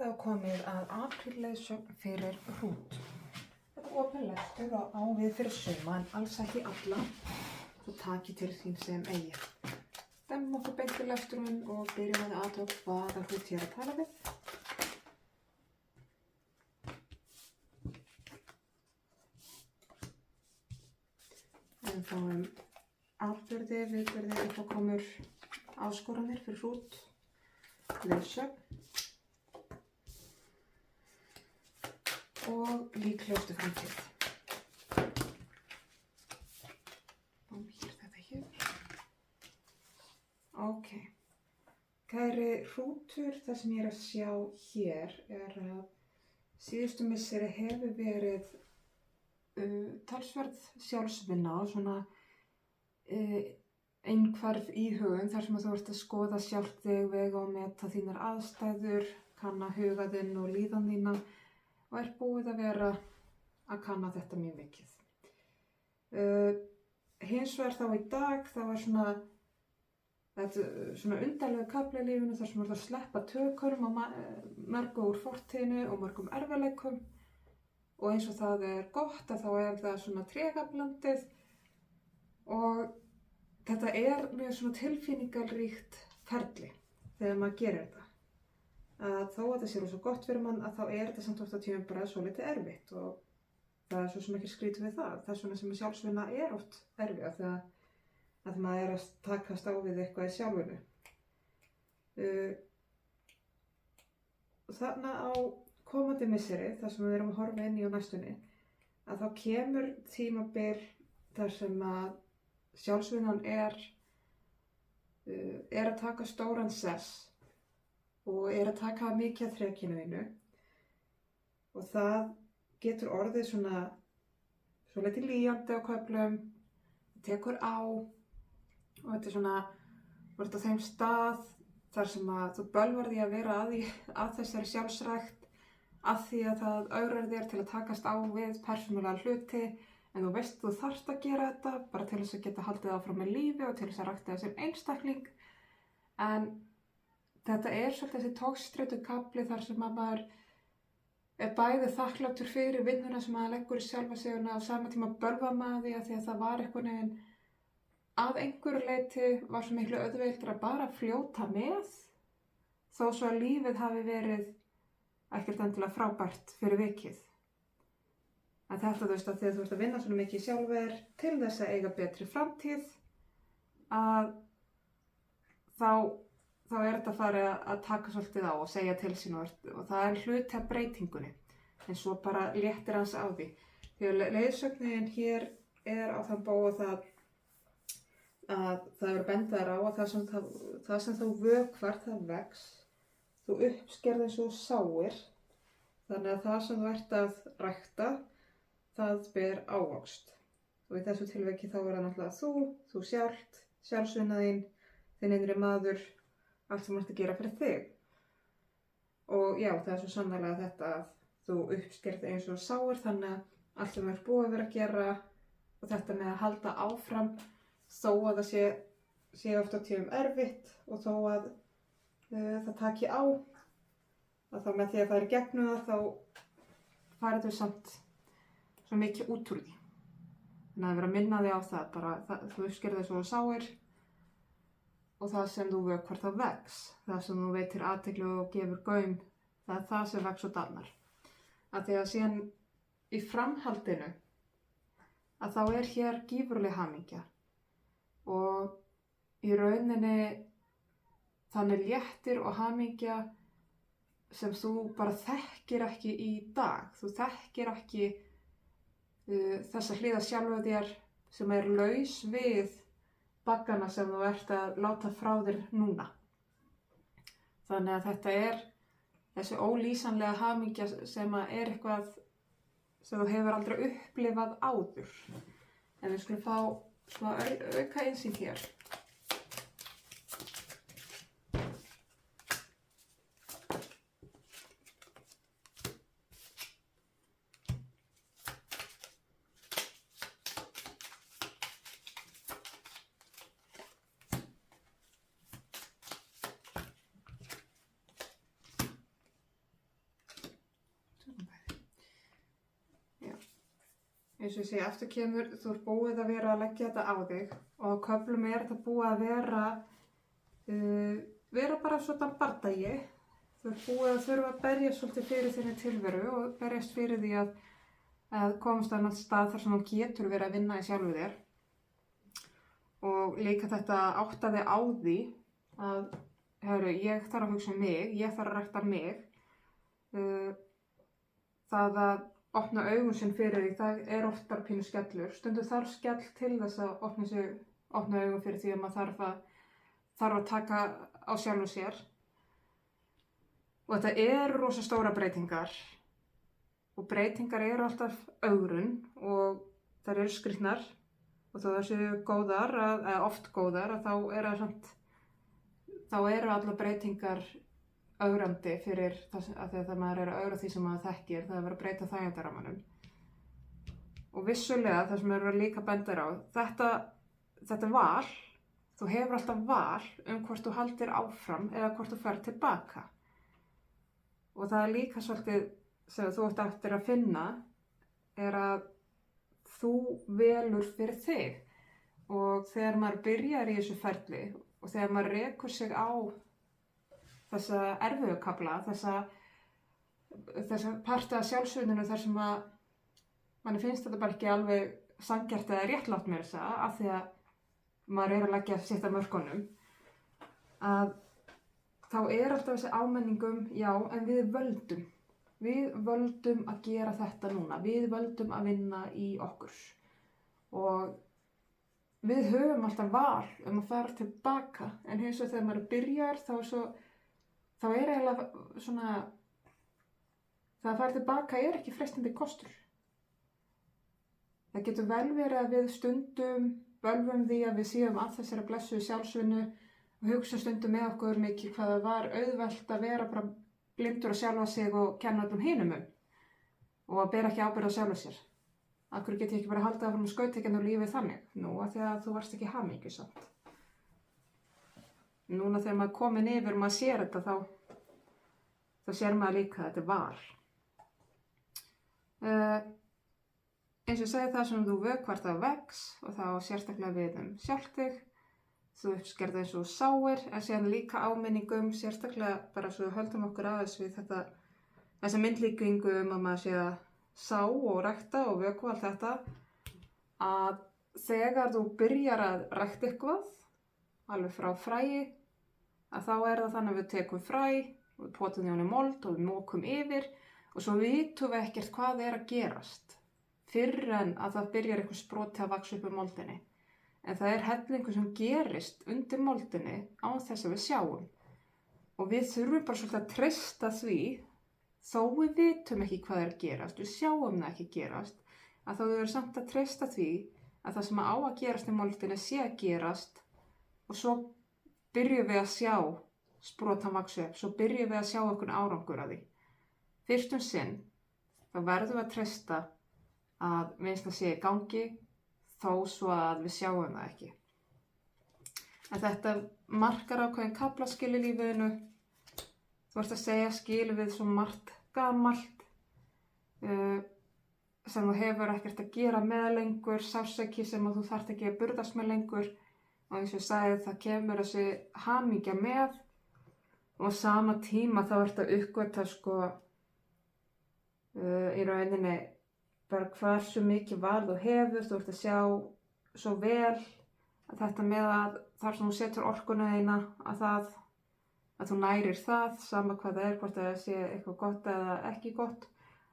Það er komið að aprílleiðsögn fyrir hrút. Þetta er opinn lestur og á við fyrir suma en alls ekki alla, svo taki til þín sem eigi. Dæmum okkur beint í lesturinn og byrjum að athuga hvaða hlut ég er að tala við. En þá atburði, viðburði, uppákomur, áskoranir fyrir hrút, leiðsögn og líklegustu framtíð. Og þetta hér. Ok. Kæri hrútur, það sem ég er að sjá hér er að síðustu misseri hefur verið talsverð sjálfsvinna og svona einhverf íhugun þar sem þú ert að skoða sjálft þig, vega og meta þínar aðstæður, kanna huga þinn og líðan þína og er búið að vera að kanna þetta mjög mikið. Hins vegar þá í dag þá er svona undarlega kafli í lífinu þar sem þú ert að sleppa tökunum á mörgu úr fortíðinu og mörgum erfiðleikum og eins og það er gott að þá er það svona tregablandið og þetta er mjög svona tilfinningaríkt ferli þegar maður gerir þetta. Að þó að það sé rosa gott fyrir mann að þá er þetta samt oft á tímum bara svolítið erfitt og það er svo sem ekki skrítið við það. Það er svona sem sjálfsvinna er oft erfið þegar að maður er að takast á við eitthvað í sjálfinu. Þarna á komandi misseri, þar sem við erum að horfa inn í á næstunni, að þá kemur tímabil þar sem að sjálfsvinnan er að taka stóran sess og er að taka mikið af þrekinu þínu og það getur orðið svona svolítið lýjandi á köflum, tekur á og þetta er svona, þú ert á þeim stað þar sem að þú bölvar því að vera að þessari sjálfsrækt af því að það ögrar þér til að takast á við persónulega hluti en þú veist þú þarft að gera þetta bara til þess að geta haldið áfram með lífi og til þess að rækta þessum einstakling en þetta er svolítið þessi togstreitu kafli þar sem að maður er bæði þakklátur fyrir vinnuna sem maður leggur í sjálfa sig og á sama tíma bölva maður því að það var eitthvað neginn að einhverju leyti var svo miklu auðveldara að bara fljóta með þó svo að lífið hafi verið ekkert endilega frábært fyrir vikið. En þetta þú veist að þegar þú ert að vinna svona mikið sjálfur til þess að eiga betri framtíð að þá er þetta farið að taka svolítið á og segja til sín og það er hluti af breytingunni en svo bara léttir hans á því. Þegar leiðsögnin hér er á þann bóg að það eru bendaðar á að það sem þú vökvar það vex. Þú uppskerð eins og sáir, þannig að það sem þú ert að rækta, það ber ávöxt. Og í þessu tilviki þá er það náttúrulega þú sjálft, sjálfsvinna þinn innri maður, allt sem þú ert að gera fyrir þig. Og já, það er svo sannarlega þetta að þú uppskerð eins og sáir, þannig að allt sem þú ert búið að vera að gera og þetta með að halda áfram, þó að það sé oft á tímum erfitt og þó að það taki á að þá með því að það er gegnum það þá farið þau samt svo mikið út úr því. Þannig að vera að minna þig á það bara þú uppskerðir svo sáir og það sem þú vökvar það vex. Það sem þú veitir athygli og gefur gaum það er það sem vex og dafnar. Að því að síðan í framhaldinu að þá er hér gífurleg hamingja og í rauninni þannig léttir og hamingja sem þú bara þekkir ekki í dag. Þú þekkir ekki þessa hliða sjálfa þér sem er laus við baggana sem þú ert að láta frá þér núna. Þannig að þetta er þessi ólýsanlega hamingja sem er eitthvað sem þú hefur aldrei upplifað áður. En við skulum fá smá auka einsýn hér. eins og ég segi, eftir kemur, þú ert búið að vera að leggja þetta á þig og á köflum þetta búið að vera bara svona bardagi. Þú ert búið að þurfa að berjast svolítið fyrir þinni tilveru og berjast fyrir því að komast á annan stað þar sem þú getur verið að vinna í sjálfu þér. Og líka þetta áttaði á því að, ég þarf að hugsa um mig, ég þarf að rækta mig. Það að opna augun sinn fyrir því, það er oft bara pínu skellur. Stundum þarf skell til þess að opna augun fyrir því að maður þarf að taka á sjálfu sér. Og þetta eru rosa stóra breytingar. Og breytingar eru alltaf ögrun og þær eru skrýtnar. Og þó það séu góðar, eða oft góðar, þá eru allar breytingar ögrandi fyrir þegar maður er að ögra því sem maður þekkir, það er að vera að breyta þægindarammanum. Og vissulega, það sem eru líka bendir á, þetta val, þú hefur alltaf val hvort þú haldir áfram eða hvort þú fer tilbaka. Og það er líka svolítið sem þú átt eftir að finna, er að þú velur fyrir þig. Og þegar maður byrjar í þessu ferli og þegar maður rekur sig á þessa erfiðu kafla, þessa parta af sjálfsvitinu þar sem að manni finnst þetta bara ekki alveg sanngjarnt eða réttlátt með þessa, af því að maður er að leggja sitt af mörkunum, að þá er alltaf þessi áminningum, já, en við völdum að gera þetta núna, við völdum að vinna í okkur. Og við höfum alltaf val að fara tilbaka, en hins vegar þegar maður byrjar þá er eiginlega svona, það að fara tilbaka er ekki freistandi kostur. Það getur vel verið að við stundum völvum því að við séum að þessari blessuðu sjálfsvinnu og hugsa stundum með okkur mikið hvað það var auðvelt að vera bara blindur að sjálfa sig og kenna öllum hinum og að bera ekki ábyrgð á sjálfu sér. Af hverju get ég ekki bara haldið áfram með skautekjarnar og lífið þannig? Nú, af því að þú varst ekki hamingjusamt. Núna þegar maður komin yfir og maður sér þetta, þá sér maður líka að þetta er val. Eins og ég segi, það sem þú vökvar það vex og þá sérstaklega við sjálft þig. Þú uppskerð eins og sáir, en síðan líka áminningum, sérstaklega bara svo höldum okkur aðeins við þessa myndlíkingu að maður sé að sá og rækta og vökva allt þetta, að þegar þú byrjar að rækta eitthvað, alveg frá fræi, að þá er það þannig að við tekum fræ, og við potum því honum mold og við mókum yfir og svo vitum við ekkert hvað er að gerast fyrr en að það byrjar eitthvað sproti að vaxa upp moldinni. En það er hellingur sem gerist undir moldinni án þess að við sjáum. Og við þurfum bara svolítið að treysta því, þó við vitum ekki hvað er að gerast, við sjáum það ekki gerast, að þá við verðum samt að treysta því að það sem á að gerast í moldinni sé að gerast og svo byrjum við að sjá sprotan vaxa upp, svo byrjum við að sjá okkur árangur að því. Fyrst sinn, þá verðum við að treysta að vinnsla sé í gangi, þó svo að við sjáum það ekki. En þetta markar ákveðin kaflaskil í lífinu. Þú ert að segja skil við svo margt gamalt sem þú hefur ekkert að gera með lengur, sársauki sem þú þarft ekki að burðast með lengur. Og eins og ég sagði, það kemur þessi hamingja með og á sama tíma þá ert að uppgöta í rauninni bara hversu mikið val þú hefur, þú ert að sjá svo vel að þetta með að þar sem þú setur orkuna þína að þú nærir það, sama hvað það er, hvort það sé eitthvað gott eða ekki gott,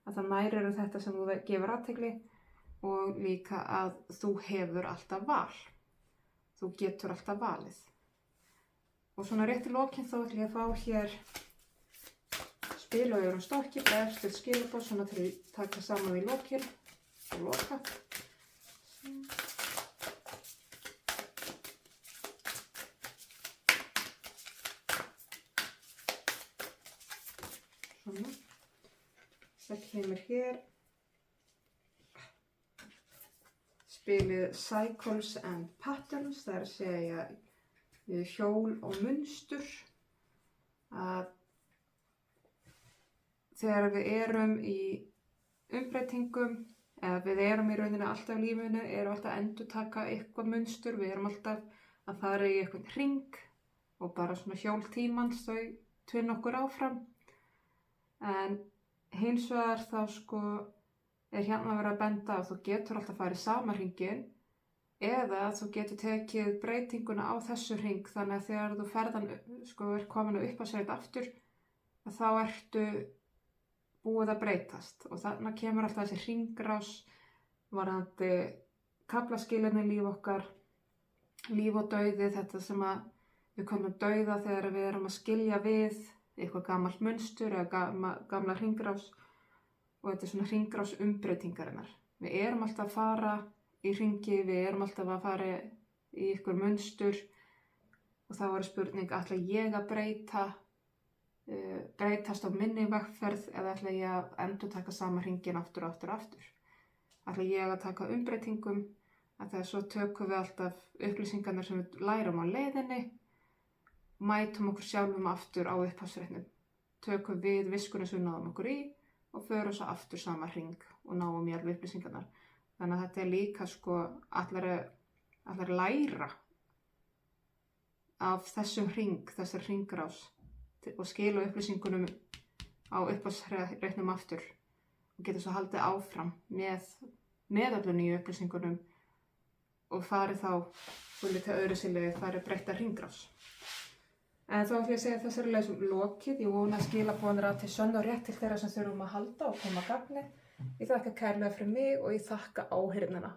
að það nærir þetta sem þú gefur athygli og líka að þú hefur alltaf val. Þú getur alltaf valið. Og svona rétt í lokin þá ætlum ég að fá hér spilaugur og stokki, eftir skilabóð svona til að taka saman í lokin og loka. Svona. Það kemur hér spilið Cycles and Patterns, það er að segja hjól og munstur. Að þegar við erum í umbreytingum Við erum í rauninni alltaf í lífinu, erum alltaf að endurtaka eitthvað munstur, við erum alltaf að fara í eitthvað hring og bara svona hjól tímans þau tvinna okkur áfram. En hins vegar þá sko hérna verið að benda að þú getur alltaf farið sama hringinn eða þú getur tekið breytinguna á þessu hring, þannig að þegar þú ferðan sko er komin upp að segja aftur, þá ertu búið að breytast og þannig kemur alltaf þessi hringrás varðandi kaflaskilin í líf okkar, líf og dauði, þetta sem að við komum dauða þegar við erum að skilja við eitthvað gamalt munstur eða gamla hringrás og þetta er svona hringrás umbreytingarinnar. Við erum alltaf að fara í hringi, við erum alltaf að fara í ykkur munstur og þá er spurning, ætla ég að breytast á minni vegferð eða ætla ég að endurtaka sama hringinn aftur og aftur og aftur. Ætla ég að taka umbreytingum, að þegar svo tökum við alltaf upplýsingarnar sem við lærum á leiðinni, mætum okkur sjálfum aftur á upphafsreitnum, tökum við viskuna sem við náðum okkur í og förum svo aftur sama hring og náum í alveg upplýsingarnar. Þannig að þetta er líka sko allar læra af þessum hring, þessar hringrás og skila upplýsingunum á upphafsreitnum aftur og geta svo haldið áfram með öllum nýju upplýsingunum og farið þá svolítið öðru silið, farið breytta hringrás. En þá ætlum ég að segja þessari leið sem lokið. Ég vona að skilaboðin til sönn og rétt til þeirra sem þurfum að halda og koma að gagni. Ég þakka kærlega fyrir mig og ég þakka áheyrnina.